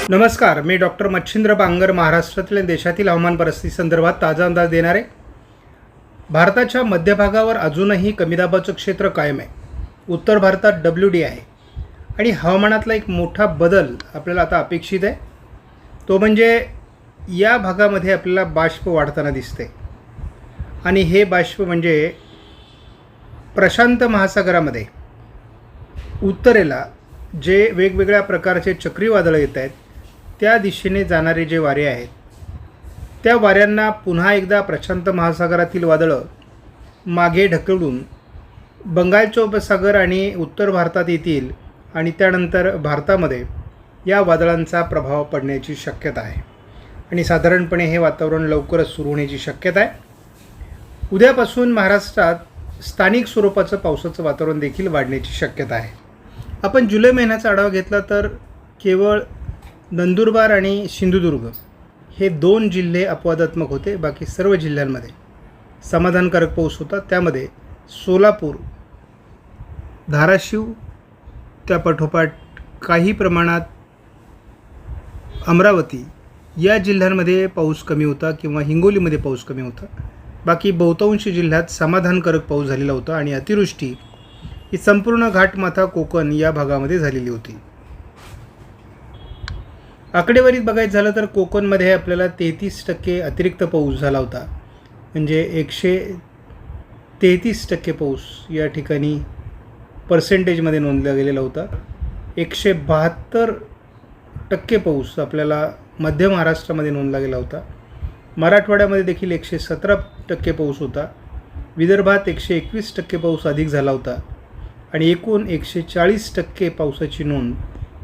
नमस्कार, मी डॉक्टर मच्छिंद्र बांगर महाराष्ट्रातील आणि देशातील हवामान परिस्थिती संदर्भात ताजा अंदाज देणार आहे. भारताच्या मध्य भागावर अजूनही कमी दाबाचं क्षेत्र कायम आहे. उत्तर भारतात WD आहे आणि हवामानातला एक मोठा बदल आपल्याला आता अपेक्षित आहे. तो म्हणजे या भागामध्ये आपल्याला बाष्प वाढताना दिसते आणि हे बाष्प म्हणजे प्रशांत महासागरामध्ये उत्तरेला जे वेगवेगळ्या प्रकारचे चक्रीवादळं येत आहेत त्या दिशेने जाणारे जे वारे आहेत त्या वाऱ्यांना पुन्हा एकदा प्रशांत महासागरातील वादळं मागे ढकलून बंगालचा उपसागर आणि उत्तर भारतात येतील आणि त्यानंतर भारतामध्ये या वादळांचा प्रभाव पडण्याची शक्यता आहे आणि साधारणपणे हे वातावरण लवकरच सुरू होण्याची शक्यता आहे. उद्यापासून महाराष्ट्रात स्थानिक स्वरूपाचं पावसाचं वातावरण देखील वाढण्याची शक्यता आहे. आपण जुलै महिन्याचा आढावा घेतला तर केवळ नंदुरबार आणि सिंधुदुर्ग हे 2 जिल्हे अपवादात्मक होते. बाकी सर्व जिल्ह्यांमध्ये समाधानकारक पाऊस होता. त्यामध्ये सोलापूर, धाराशिव, त्या पाठोपाठ काही प्रमाणात अमरावती या जिल्ह्यांमध्ये पाऊस कमी होता किंवा हिंगोलीमध्ये पाऊस कमी होता. बाकी बहुतांश जिल्ह्यात समाधानकारक पाऊस झालेला होता आणि अतिवृष्टी ही संपूर्ण घाटमाथा कोकण या भागामध्ये झालेली होती. आकडेवारीत बघायचं झालं तर कोकणमध्ये आपल्याला 33% अतिरिक्त पाऊस झाला होता. म्हणजे 133% पाऊस या ठिकाणी पर्सेंटेजमध्ये नोंदला गेलेला होता. 172% पाऊस आपल्याला मध्य महाराष्ट्रामध्ये नोंदला गेला होता. मराठवाड्यामध्ये देखील 117% पाऊस होता. विदर्भात 121% पाऊस अधिक झाला होता आणि एकूण 140% पावसाची नोंद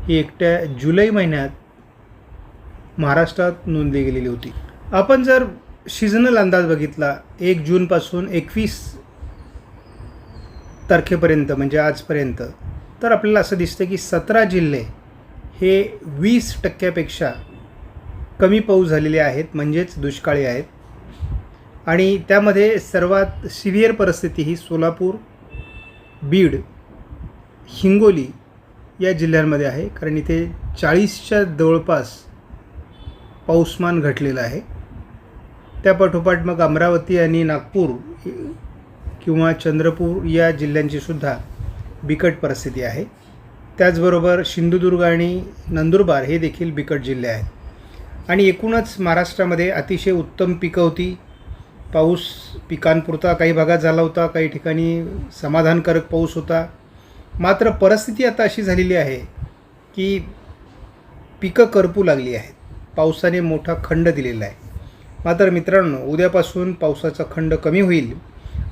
ही एकट्या जुलै महिन्यात महाराष्ट्रात नोंदली गेलेली होती. आपण जर सीझनल अंदाज बघितला 1 जूनपासून 21 तारखेपर्यंत म्हणजे आजपर्यंत, तर आपल्याला असं दिसतं की 17 जिल्हे हे 20%पेक्षा कमी पाऊस झालेले आहेत, म्हणजेच दुष्काळी आहेत. आणि त्यामध्ये सर्वात सिव्हिअर परिस्थिती ही सोलापूर, बीड, हिंगोली या जिल्ह्यांमध्ये आहे, कारण इथे 40च्या जवळपास पाऊसमान घटलेलं आहे. त्या पाठोपाठ मग अमरावती आणि नागपूर किंवा चंद्रपूर या जिल्ह्यांची सुद्धा बिकट परिस्थिती आहे. त्याचबरोबर सिंधुदुर्ग आणि नंदुरबार हे देखील बिकट जिल्हे आहेत. आणि एकूणच महाराष्ट्रामध्ये अतिशय उत्तम पिकं होती. पाऊस पिकांपुरता काही भागात झाला होता, काही ठिकाणी समाधानकारक पाऊस होता. मात्र परिस्थिती आता अशी झालेली आहे की पिकं करपू लागली आहेत. पावसाने मोठा खंड दिलेला आहे. मात्र मित्रांनो, उद्यापासून पावसाचा खंड कमी होईल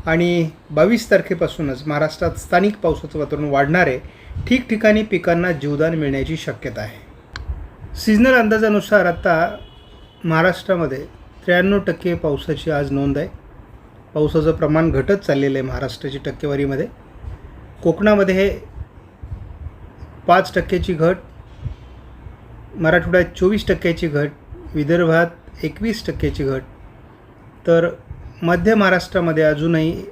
आणि 22 तारखेपासूनच महाराष्ट्रात स्थानिक पावसाचं वातावरण वाढणार आहे. ठिकठिकाणी पिकांना जीवदान मिळण्याची शक्यता आहे. सीझनल अंदाजानुसार आता महाराष्ट्रामध्ये 93% पावसाची आज नोंद आहे. पावसाचं प्रमाण घटत चाललेलं आहे महाराष्ट्राची टक्केवारीमध्ये. कोकणामध्ये 5%ची घट, मराठवाड्यात 24%ची घट, विदर्भात 21%ची घट, तर मध्य महाराष्ट्रामध्ये अजूनही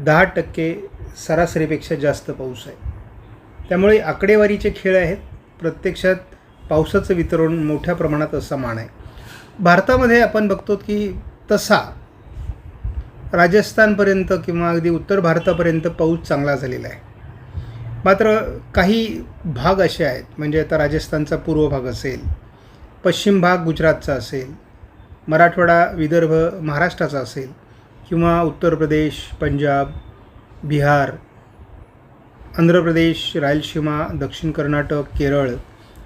10% सरासरीपेक्षा जास्त पाऊस आहे. त्यामुळे आकडेवारीचे खेळ आहेत. प्रत्यक्षात पावसाचं वितरण मोठ्या प्रमाणात असमान आहे. भारतामध्ये आपण बघतो की तसा राजस्थानपर्यंत किंवा अगदी उत्तर भारतापर्यंत पाऊस चांगला झालेला आहे. मात्र काही भाग असे आहेत, म्हणजे आता राजस्थानचा पूर्व भाग असेल, पश्चिम भाग गुजरातचा असेल, मराठवाडा विदर्भ महाराष्ट्राचा असेल किंवा उत्तर प्रदेश, पंजाब, बिहार, आंध्र प्रदेश, रायलसीमा, दक्षिण कर्नाटक, केरळ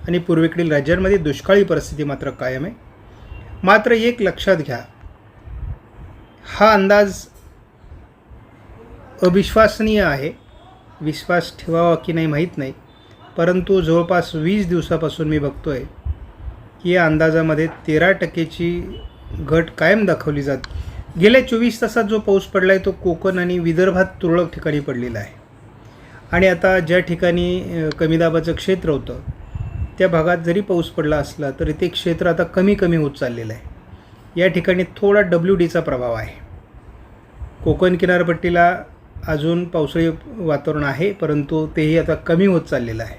आणि पूर्वेकडील राज्यांमध्ये दुष्काळी परिस्थिती मात्र कायम आहे. मात्र एक लक्षात घ्या, हा अंदाज अविश्वसनीय आहे. विश्वास ठेवावा की नाही माहीत नाही, परंतु जवळपास 20 दिवसापासून मी बघतो आहे की या अंदाजामध्ये 13%ची घट कायम दाखवली जाते. गेल्या 24 तासात जो पाऊस पडला आहे तो कोकण आणि विदर्भात तुरळक ठिकाणी पडलेला आहे. आणि आता ज्या ठिकाणी कमी दाबाचं क्षेत्र होतं त्या भागात जरी पाऊस पडला असला तरी ते क्षेत्र आता कमी कमी होत चाललेलं आहे. या ठिकाणी थोडा WDचा प्रभाव आहे. कोकण किनारपट्टीला अजून पावसाळी वातावरण आहे, परंतु तेही आता कमी होत चाललेलं आहे.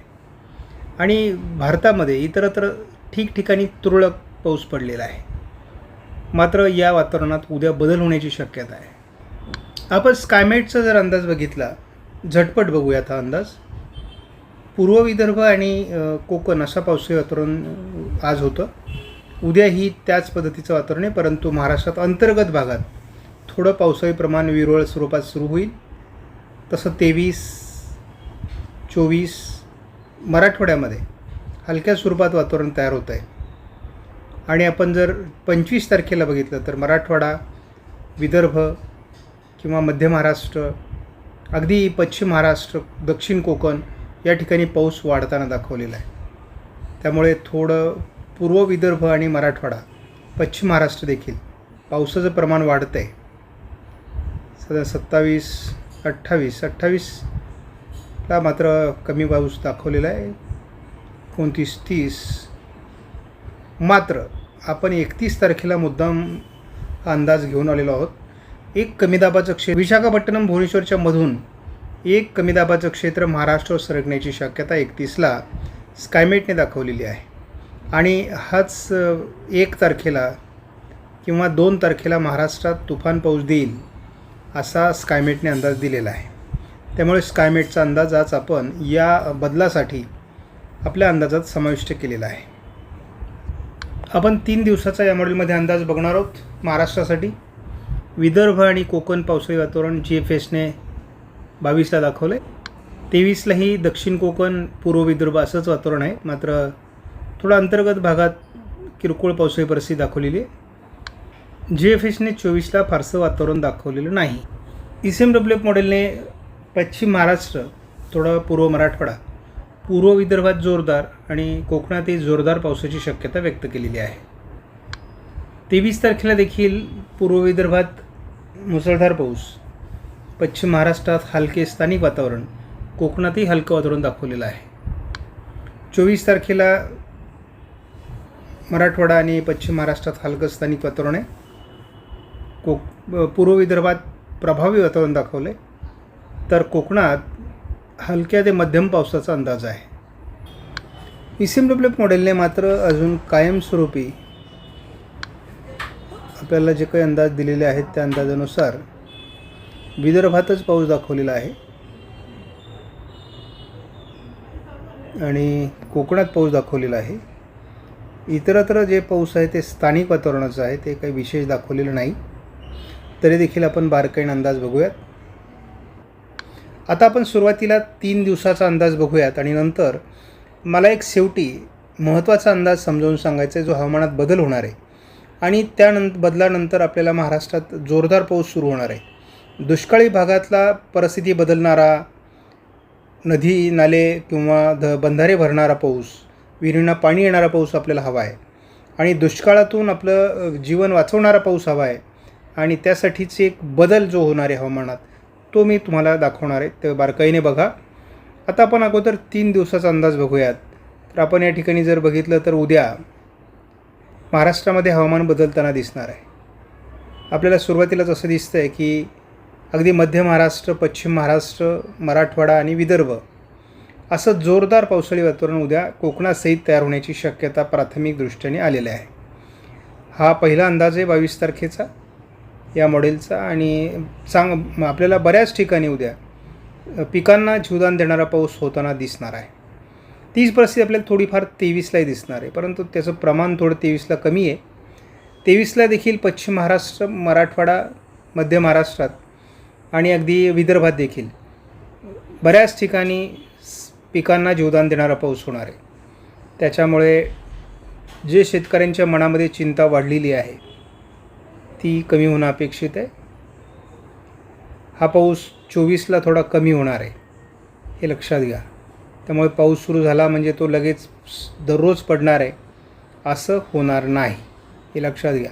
आणि भारतामध्ये इतरत्र ठिकठिकाणी तुरळक पाऊस पडलेला आहे. मात्र या वातावरणात उद्या बदल होण्याची शक्यता आहे. आपण स्कायमेटचा जर अंदाज बघितला, झटपट बघूयात हा अंदाज. पूर्व विदर्भ आणि कोकण असं पावसाळी वातावरण आज होतं. उद्याही त्याच पद्धतीचं वातावरण आहे, परंतु महाराष्ट्रात अंतर्गत भागात थोडं पावसाळी प्रमाण विरळ स्वरूपात सुरू होईल. तसं 23-24 मराठवाड्यामध्ये हलक्या स्वरूपात वातावरण तयार होतं आहे. आणि आपण जर 25 तारखेला बघितलं तर मराठवाडा, विदर्भ किंवा मध्य महाराष्ट्र, अगदी पश्चिम महाराष्ट्र, दक्षिण कोकण या ठिकाणी पाऊस वाढताना दाखवलेला आहे. त्यामुळे थोडं पूर्व विदर्भ आणि मराठवाडा, पश्चिम महाराष्ट्र देखील पावसाचं प्रमाण वाढतं आहे. सध्या 28-28ला मात्र कमी पाऊस दाखवलेला आहे. 29-30. मात्र आपण 31 तारखेला मुद्दाम अंदाज घेऊन आलेलो आहोत. एक कमी दाबाचं क्षेत्र विशाखापट्टणम भुवनेश्वरच्या मधून एक कमी दाबाचं क्षेत्र महाराष्ट्रावर सरकण्याची शक्यता 31ला स्कायमेटने दाखवलेली आहे. आणि हाच 1 तारखेला किंवा 2 तारखेला महाराष्ट्रात तुफान पाऊस देईल असा स्कायमेटने अंदाज दिलेला आहे. त्यामुळे स्कायमेटचा अंदाज आज आपण या बदलासाठी आपल्या अंदाजात समाविष्ट केलेला आहे. आपण 3 दिवसाचा या मॉडेलमध्ये अंदाज बघणार आहोत. महाराष्ट्रासाठी विदर्भ आणि कोकण पावसाळी वातावरण GFSने 22ला दाखवलं आहे. 23लाही दक्षिण कोकण, पूर्व विदर्भ असंच वातावरण आहे. मात्र थोडं अंतर्गत भागात किरकोळ पावसाळी परिस्थिती दाखवलेली आहे. GFSने 24ला फारसं वातावरण दाखवलेलं नाही. ECMWF मॉडेलने पश्चिम महाराष्ट्र, थोडं पूर्व मराठवाडा, पूर्व विदर्भात जोरदार आणि कोकणातही जोरदार पावसाची शक्यता व्यक्त केलेली आहे. 23 तारखेला देखील पूर्व विदर्भात मुसळधार पाऊस, पश्चिम महाराष्ट्रात हलके स्थानिक वातावरण, कोकणातही हलकं वातावरण दाखवलेलं आहे. 24 तारखेला मराठवाडा आणि पश्चिम महाराष्ट्रात हलकं स्थानिक वातावरण आहे. पूर्व विदर्भात प्रभावी वातावरण दाखवलं आहे. तर कोकणात हलक्या ते मध्यम पावसाचा अंदाज आहे. ECMWF मॉडेलने मात्र अजून कायमस्वरूपी आपल्याला जे काही अंदाज दिलेले आहेत त्या अंदाजानुसार विदर्भातच पाऊस दाखवलेला आहे आणि कोकणात पाऊस दाखवलेला आहे. इतरत्र जे पाऊस आहे ते स्थानिक वातावरणाचं आहे, ते काही विशेष दाखवलेलं नाही. तरी देखील आपण बारकाईने अंदाज बघूयात. आता आपण सुरुवातीला 3 दिवसाचा अंदाज बघूयात आणि नंतर मला एक शेवटी महत्त्वाचा अंदाज समजावून सांगायचा आहे, जो हवामानात बदल होणार आहे आणि बदलानंतर आपल्याला महाराष्ट्रात जोरदार पाऊस सुरू होणार आहे. दुष्काळी भागातला परिस्थिती बदलणारा, नदी नाले किंवा बंधारे भरणारा पाऊस, विहिरींना पाणी येणारा पाऊस आपल्याला हवा आहे आणि दुष्काळातून आपलं जीवन वाचवणारा पाऊस हवा आहे. आणि त्यासाठीच एक बदल जो होणार आहे हवामानात, तो मी तुम्हाला दाखवणार आहे. तर बारकाईने बघा. आता आपण अगोदर 3 दिवसाचा अंदाज बघूयात. तर आपण या ठिकाणी जर बघितलं तर उद्या महाराष्ट्रामध्ये हवामान बदलताना दिसणार आहे. आपल्याला सुरुवातीलाच असं दिसतं आहे की अगदी मध्य महाराष्ट्र, पश्चिम महाराष्ट्र, मराठवाडा आणि विदर्भ असं जोरदार पावसाळी वातावरण उद्या कोकणासहित तयार होण्याची शक्यता प्राथमिक दृष्टीने आलेली आहे. हा पहिला अंदाज आहे 22 तारखेचा या मॉडेलचा. आणि आपल्याला बऱ्याच ठिकाणी उद्या पिकांना जीवदान देणारा पाऊस होताना दिसणार आहे. तीच परिस्थिती आपल्याला थोडीफार 23लाही दिसणार आहे, परंतु त्याचं प्रमाण थोडं 23ला कमी आहे. 23ला देखील पश्चिम महाराष्ट्र, मराठवाडा, मध्य महाराष्ट्रात आणि अगदी विदर्भात देखील बऱ्याच ठिकाणी पिकांना जीवदान देणारा पाऊस होणार आहे. त्याच्यामुळे जे शेतकऱ्यांच्या मनामध्ये चिंता वाढलेली आहे ती कमी होणं अपेक्षित आहे. हा पाऊस 24ला थोडा कमी होणार आहे, हे लक्षात घ्या. त्यामुळे पाऊस सुरू झाला म्हणजे तो लगेच दररोज पडणार आहे असं होणार नाही, हे लक्षात घ्या.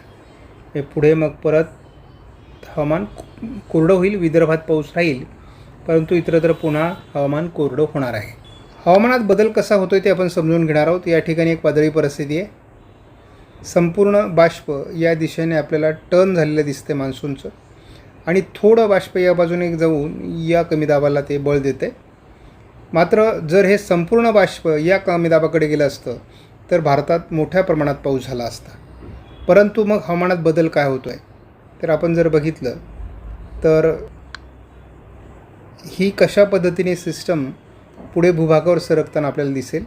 हे पुढे मग परत हवामान कोरडं होईल. विदर्भात पाऊस राहील, परंतु इतरत्र पुन्हा हवामान कोरडं होणार आहे. हवामानात बदल कसा होतो ते आपण समजून घेणार आहोत. या ठिकाणी एक वादळी परिस्थिती आहे. संपूर्ण बाष्प या दिशेने आपल्याला टर्न झालेलं दिसते मान्सूनचं आणि थोडं बाष्प या बाजूने जाऊन या कमी दाबाला ते बळ देते. मात्र जर हे संपूर्ण बाष्प या कमी दाबाकडे गेलं असतं तर भारतात मोठ्या प्रमाणात पाऊस झाला असता. परंतु मग हवामानात बदल काय होतो आहे तर आपण जर बघितलं तर ही कशा पद्धतीने सिस्टम पुढे भूभागावर सरकताना आपल्याला दिसेल.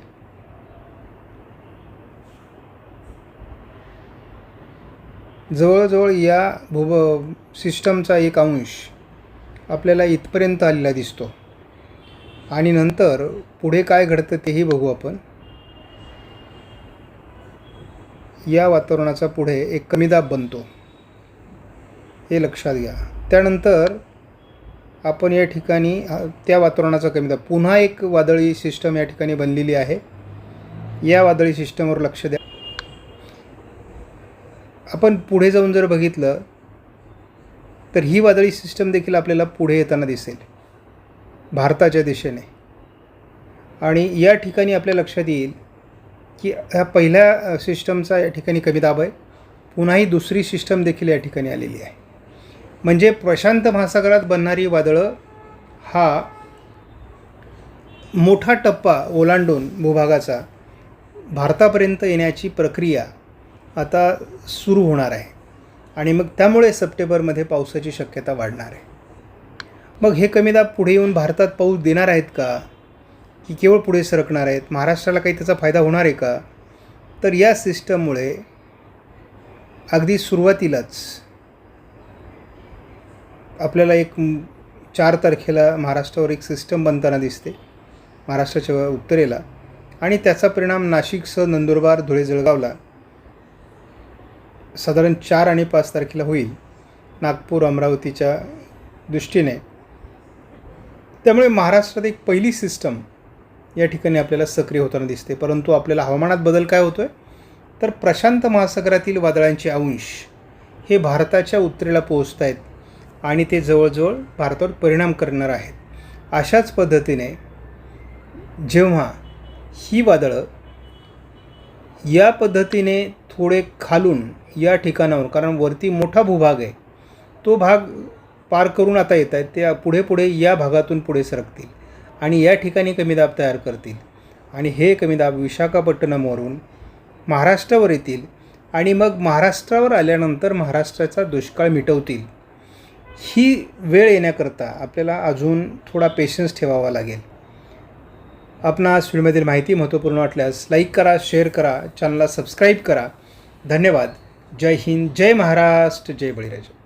जवळजवळ या सिस्टमचा एक अंश आपल्याला इथपर्यंत आलेला दिसतो आणि नंतर पुढे काय घडतं तेही बघू आपण. या वातावरणाचा पुढे एक कमी दाब बनतो, हे लक्षात घ्या. त्यानंतर आपण या ठिकाणी त्या वातावरणाचा कमी दाब पुन्हा एक वादळी सिस्टम या ठिकाणी बनलेली आहे. या वादळी सिस्टमवर लक्ष द्या. आपण पुढे जाऊन जर बघितलं तर ही वादळी सिस्टम देखील आपल्याला पुढे येताना दिसेल भारताच्या दिशेने. आणि या ठिकाणी आपल्या लक्षात येईल की ह्या पहिल्या सिस्टमचा या ठिकाणी कमी दाब आहे. पुन्हा ही दुसरी सिस्टम देखील या ठिकाणी आलेली आहे. म्हणजे प्रशांत महासागरात बनणारी वादळं हा मोठा टप्पा ओलांडून भूभागाचा भारतापर्यंत येण्याची प्रक्रिया आता सुरू होणार आहे. आणि मग त्यामुळे सप्टेंबरमध्ये पावसाची शक्यता वाढणार आहे. मग हे कमी दाब पुढे येऊन भारतात पाऊस देणार आहेत का की केवळ पुढे सरकणार आहेत? महाराष्ट्राला काही त्याचा फायदा होणार आहे का? तर या सिस्टममुळे अगदी सुरुवातीलाच आपल्याला एक 4 तारखेला महाराष्ट्रावर एक सिस्टम बनताना दिसते महाराष्ट्राच्या उत्तरेला. आणि त्याचा परिणाम नाशिकसह नंदुरबार, धुळे, जळगावला साधारण 4 आणि 5 तारखेला होईल, नागपूर, अमरावतीच्या दृष्टीने. त्यामुळे महाराष्ट्रात एक पहिली सिस्टम या ठिकाणी आपल्याला सक्रिय होताना दिसते. परंतु आपल्याला हवामानात बदल काय होतो आहे तर प्रशांत महासागरातील वादळांचे अंश हे भारताच्या उत्तरेला पोहोचत आहेत आणि ते जवळजवळ भारतावर परिणाम करणार आहेत. अशाच पद्धतीने जेव्हा ही वादळं या पद्धतीने थोडे खालून या ठिकाणावर, कारण वरती मोठा भूभाग आहे, तो भाग पार करून आता येत आहेत, ते पुढे या भागातून पुढे सरकतील आणि या ठिकाणी कमी दाब तयार करतील. आणि हे कमी दाब विशाखापट्टणमवरून महाराष्ट्रावर येतील आणि मग महाराष्ट्रावर आल्यानंतर महाराष्ट्राचा दुष्काळ मिटवतील. ही वेळ येण्याकरता आपल्याला अजून थोडा पेशन्स ठेवावा लागेल. आपणास व्हिडिओमधील माहिती महत्त्वपूर्ण वाटल्यास लाईक करा, शेअर करा, चॅनलला सबस्क्राईब करा. धन्यवाद. जय हिंद, जय महाराष्ट्र, जय बळीराजा.